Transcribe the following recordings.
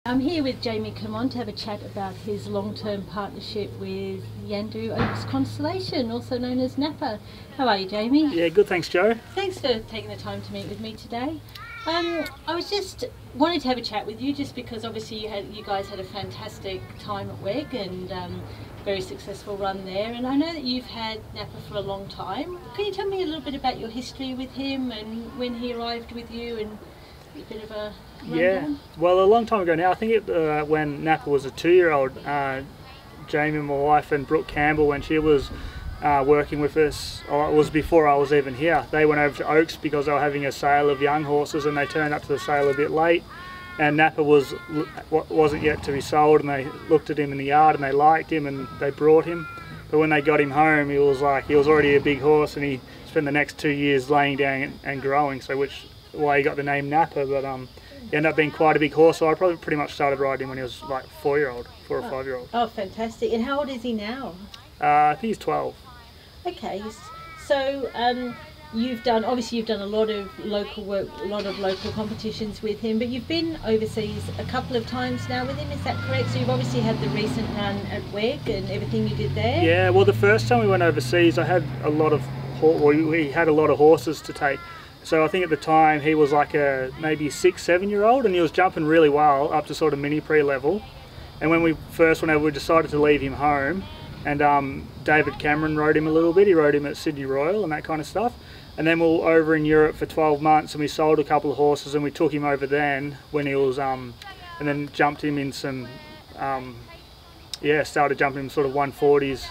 I'm here with Jamie Kermond to have a chat about his long-term partnership with Yandoo Oaks Constellation, also known as Napa. How are you, Jamie? Yeah, good, thanks, Joe. Thanks for taking the time to meet with me today. I was just wanting to have a chat with you, just because obviously you guys had a fantastic time at WEG and very successful run there, and I know that you've had Napa for a long time. Can you tell me a little bit about your history with him and when he arrived with you and a bit of a rundown? Yeah, well, a long time ago now. I think when Napa was a 2-year-old, Jamie, my wife, and Brooke Campbell, when she was working with us, or it was before I was even here, they went over to Oaks because they were having a sale of young horses, and they turned up to the sale a bit late, and Napa wasn't yet to be sold, and they looked at him in the yard and they liked him and they brought him. But when they got him home, he was already a big horse, and he spent the next 2 years laying down and growing, so why he got the name Napa. But he ended up being quite a big horse, so I probably pretty much started riding him when he was like 4 or 5-year-old. Oh, fantastic. And how old is he now? I think he's 12. Okay, so you've done a lot of local work, a lot of local competitions with him, but you've been overseas a couple of times now with him, is that correct? So you've obviously had the recent run at WEG and everything you did there? Yeah, well, the first time we went overseas, we had a lot of horses to take. So I think at the time he was like a maybe 6-7-year-old, and he was jumping really well up to sort of mini pre level. And when we first went over, we decided to leave him home, and David Cameron rode him a little bit. He rode him at Sydney Royal and that kind of stuff. And then we were over in Europe for 12 months, and we sold a couple of horses, and we took him over then when he was and then jumped him in some started jumping him sort of 140s.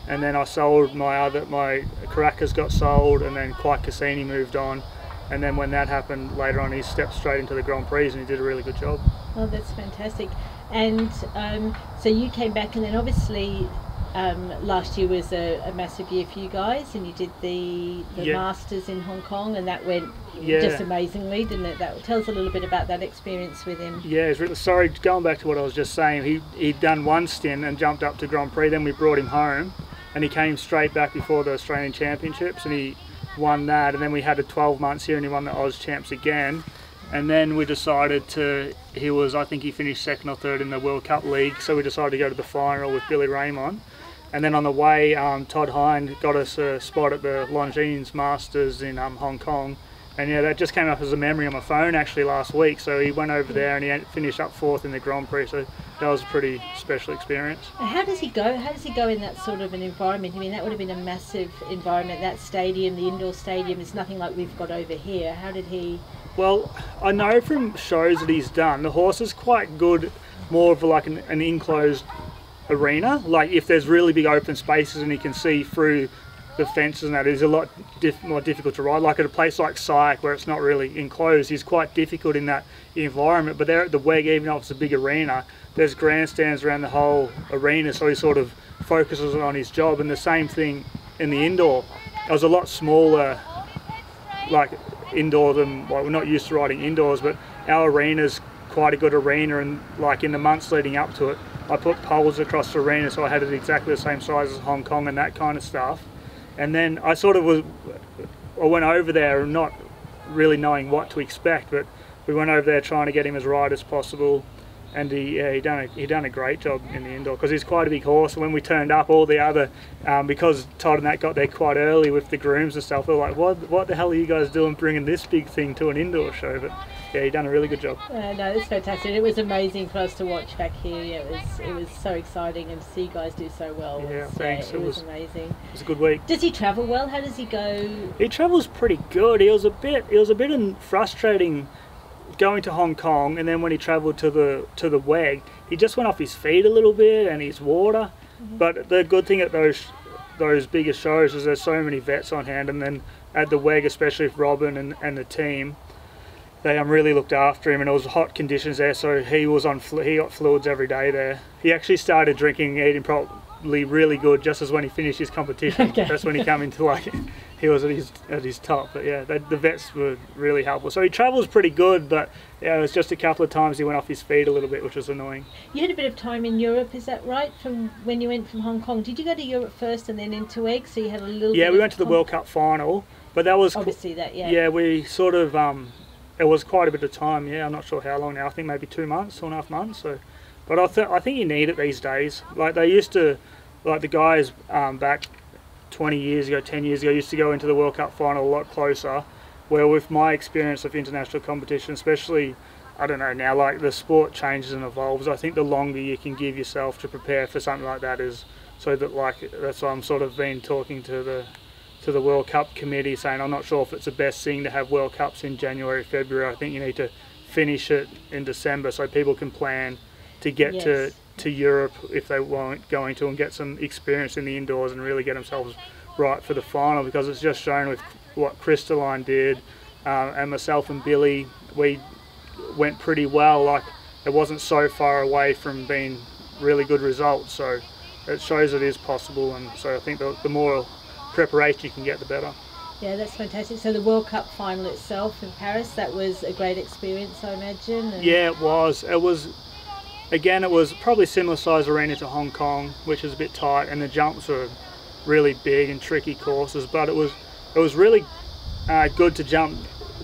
And then I sold my Caracas got sold, and then Quite Cassini moved on. And then when that happened later on, he stepped straight into the Grand Prix, and he did a really good job. Oh, that's fantastic. And so you came back, and then obviously last year was a massive year for you guys, and you did the Masters in Hong Kong, and that went just amazingly, didn't it? Tell us a little bit about that experience with him. Yeah, sorry, going back to what I was just saying, he'd done one stint and jumped up to Grand Prix, then we brought him home, and he came straight back before the Australian Championships, and he won that, and then we had a 12 months here, and he won the Oz Champs again. And then we decided I think he finished 2nd or 3rd in the World Cup League, so we decided to go to the final with Billy Raymond. And then on the way, Todd Hine got us a spot at the Longines Masters in Hong Kong. And yeah, that just came up as a memory on my phone actually last week. So he went over there and he finished up 4th in the Grand Prix. So that was a pretty special experience. How does he go? How does he go in that sort of an environment? I mean, that would have been a massive environment. That stadium, the indoor stadium, is nothing like we've got over here. How did he? Well, I know from shows that he's done, the horse is quite good, more of like an enclosed arena. Like if there's really big open spaces and he can see through the fences and that, is a lot more difficult to ride. Like at a place like Syke where it's not really enclosed, he's quite difficult in that environment. But there at the WEG, even though it's a big arena, there's grandstands around the whole arena, so he sort of focuses on his job. And the same thing in the indoor. It was a lot smaller, like indoor than, well, we're not used to riding indoors, but our arena's quite a good arena, and like in the months leading up to it, I put poles across the arena so I had it exactly the same size as Hong Kong and that kind of stuff. And then I went over there not really knowing what to expect, but we went over there trying to get him as right as possible, and he done a great job in the indoor because he's quite a big horse. And when we turned up, all the other because Todd and that got there quite early with the grooms and stuff, they were like, what the hell are you guys doing bringing this big thing to an indoor show? But yeah, he done a really good job. No, it's fantastic. It was amazing for us to watch back here. Yeah, it was so exciting, and to see you guys do so well. Yeah, thanks. It was amazing. It was a good week. Does he travel well? How does he go? He travels pretty good. It was a bit frustrating going to Hong Kong, and then when he travelled to the WEG, he just went off his feet a little bit and his water. But the good thing at those bigger shows is there's so many vets on hand, and then at the WEG, especially with Robin and the team, they really looked after him, and it was hot conditions there, so he got fluids every day there. He actually started drinking and eating probably really good just as when he finished his competition. Okay. That's when he came into he was at his top. But yeah, the vets were really helpful. So he travels pretty good, but yeah, it was just a couple of times he went off his feet a little bit, which was annoying. You had a bit of time in Europe, is that right? From when you went from Hong Kong, did you go to Europe first and then into WEG? So you had a little. Yeah, we went to the World Cup final, but that was obviously that. Yeah. Yeah, we sort of it was quite a bit of time. Yeah, I'm not sure how long now. I think maybe 2 months, 2.5 months. So, but I think you need it these days. Like they used to, like the guys back 20 years ago, 10 years ago, used to go into the World Cup final a lot closer. Where with my experience of international competition, especially, I don't know now, like the sport changes and evolves. I think the longer you can give yourself to prepare for something like that is, so that like that's why I'm sort of been talking to the World Cup committee, saying I'm not sure if it's the best thing to have World Cups in January, February. I think you need to finish it in December so people can plan to get to Europe if they weren't going to, and get some experience in the indoors and really get themselves right for the final, because it's just shown with what Constellation did and myself and Billy, we went pretty well. Like it wasn't so far away from being really good results, so it shows it is possible. And so I think the more preparation you can get, the better. Yeah, that's fantastic. So the World Cup final itself in Paris, that was a great experience, I imagine. And yeah, it was. Again, it was probably similar size arena to Hong Kong, which is a bit tight, and the jumps were really big and tricky courses. But it was really good to jump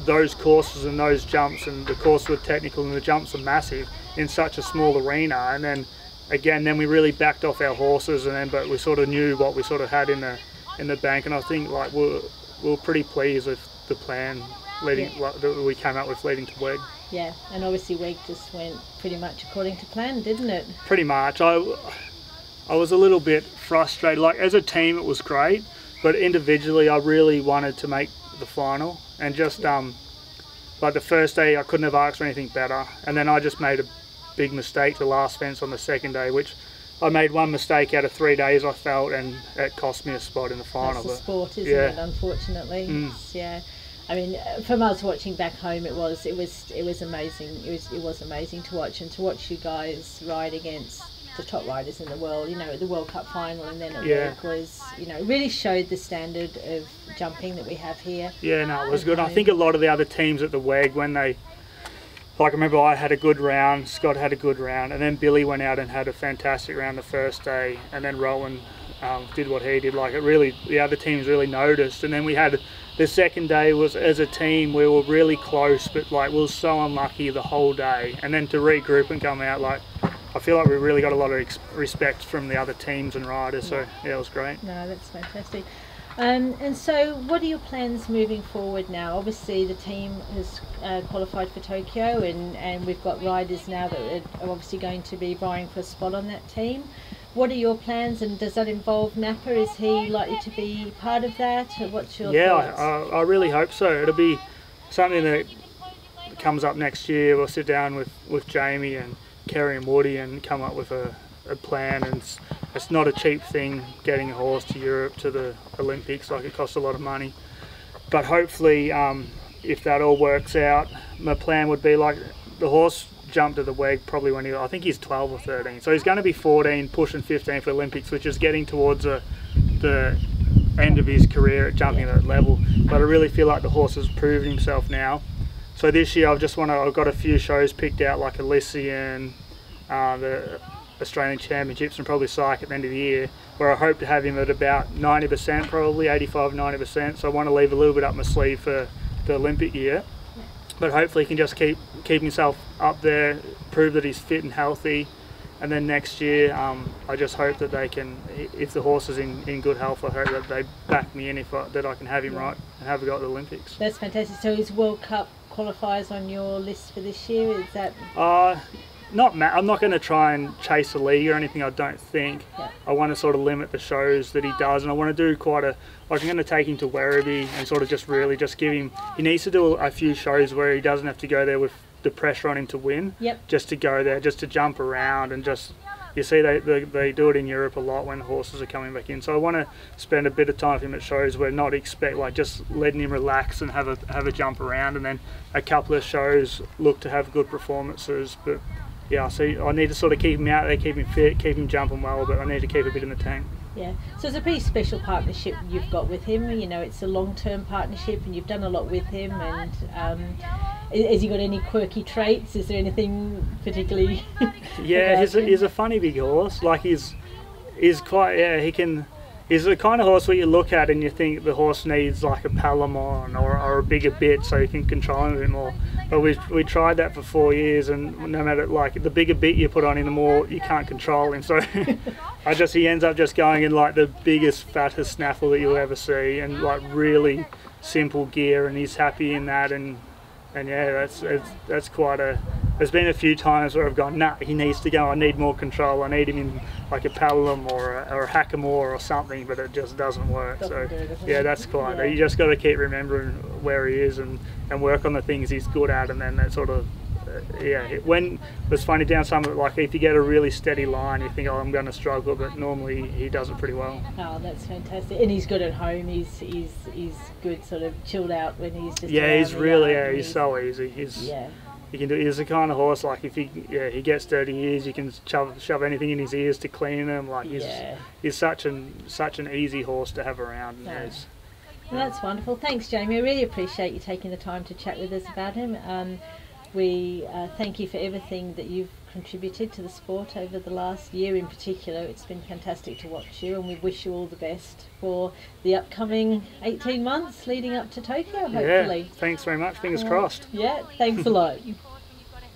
those courses and those jumps, and the courses were technical and the jumps were massive in such a small arena. And then again, we really backed off our horses, but we sort of knew what we sort of had in the bank. And I think like we're pretty pleased with the plan that we came up with leading to WEG. Yeah, and obviously WEG just went pretty much according to plan, didn't it? Pretty much. I was a little bit frustrated. Like as a team, it was great, but individually, I really wanted to make the final. And just like the first day, I couldn't have asked for anything better. And then I just made a big mistake the last fence on the second day, which I made one mistake out of 3 days, I felt, and it cost me a spot in the final. That's the sport, isn't it? Unfortunately, yeah. I mean, from us watching back home, it was amazing. It was amazing to watch, and to watch you guys ride against the top riders in the world. You know, at the World Cup final, and then at WEG was, you know, really showed the standard of jumping that we have here. Yeah, no, it was good. I think a lot of the other teams at the WEG, when they, like I remember I had a good round, Scott had a good round, and then Billy went out and had a fantastic round the first day, and then Rowan did what he did. Like it really, the other teams really noticed. And then we had the second day was, as a team, we were really close, but like we were so unlucky the whole day. And then to regroup and come out, like I feel like we really got a lot of respect from the other teams and riders. So yeah, it was great. No, that's fantastic. And so what are your plans moving forward now? Obviously the team has qualified for Tokyo, and we've got riders now that are obviously going to be vying for a spot on that team. What are your plans, and does that involve Napa? Is he likely to be part of that? Or what's your thoughts? I really hope so. It'll be something that comes up next year. We'll sit down with Jamie and Kerry and Woody and come up with a plan. And it's not a cheap thing getting a horse to Europe, to the Olympics. Like it costs a lot of money. But hopefully, if that all works out, my plan would be like the horse jumped at the WEG probably when I think he's 12 or 13. So he's going to be 14, pushing 15 for Olympics, which is getting towards the end of his career at jumping at that level. But I really feel like the horse has proven himself now. So this year I've got a few shows picked out, like Elysian, the Australian Championships, and probably Psych at the end of the year, where I hope to have him at about 90%, probably 85, 90%. So I want to leave a little bit up my sleeve for the Olympic year. But hopefully he can just keep himself up there, prove that he's fit and healthy, and then next year I just hope that they can, if the horse is in good health, I hope that they back me in, that I can have him right and have a go at the Olympics. That's fantastic. So is World Cup qualifiers on your list for this year? Is that? I'm not going to try and chase a league or anything, I don't think. Yeah. I want to sort of limit the shows that he does, and I want to do I'm going to take him to Werribee and sort of just give him, he needs to do a few shows where he doesn't have to go there with the pressure on him to win. Yep. Just to go there, just to jump around, and just, you see they do it in Europe a lot when horses are coming back in. So I want to spend a bit of time with him at shows where just letting him relax and have a jump around, and then a couple of shows look to have good performances. But yeah, so I need to sort of keep him out there, keep him fit, keep him jumping well, but I need to keep a bit in the tank. Yeah, so it's a pretty special partnership you've got with him. You know, it's a long-term partnership, and you've done a lot with him. And has he got any quirky traits? Is there anything particularly? Yeah, he's a funny big horse. Like he's quite, yeah, He's the kind of horse where you look at and you think the horse needs like a Palomon or a bigger bit so you can control him a bit more. But we tried that for 4 years, and no matter, like, the bigger bit you put on him, the more you can't control him. So he ends up just going in like the biggest, fattest snaffle that you'll ever see, and like really simple gear, and he's happy in that. And yeah, that's quite a. There's been a few times where I've gone, nah, he needs to go. I need more control. I need him in like a Palom or a Hackamore or something, but it just doesn't work. So yeah, that's quite. You just got to keep remembering where he is and work on the things he's good at, and then that sort of. When it's funny down some of it, like if you get a really steady line, you think, oh, I'm going to struggle, but normally he does it pretty well. Oh, that's fantastic. And he's good at home. He's good, sort of chilled out when he's just. Yeah, he's really he's so easy. He can do. He's the kind of horse, like if he gets dirty ears, you can shove anything in his ears to clean them. Like he's such an easy horse to have around. Well, that's wonderful. Thanks, Jamie. I really appreciate you taking the time to chat with us about him. We thank you for everything that you've contributed to the sport over the last year in particular. It's been fantastic to watch you, and we wish you all the best for the upcoming 18 months leading up to Tokyo, hopefully. Yeah, thanks very much. Fingers crossed. Yeah, thanks a lot.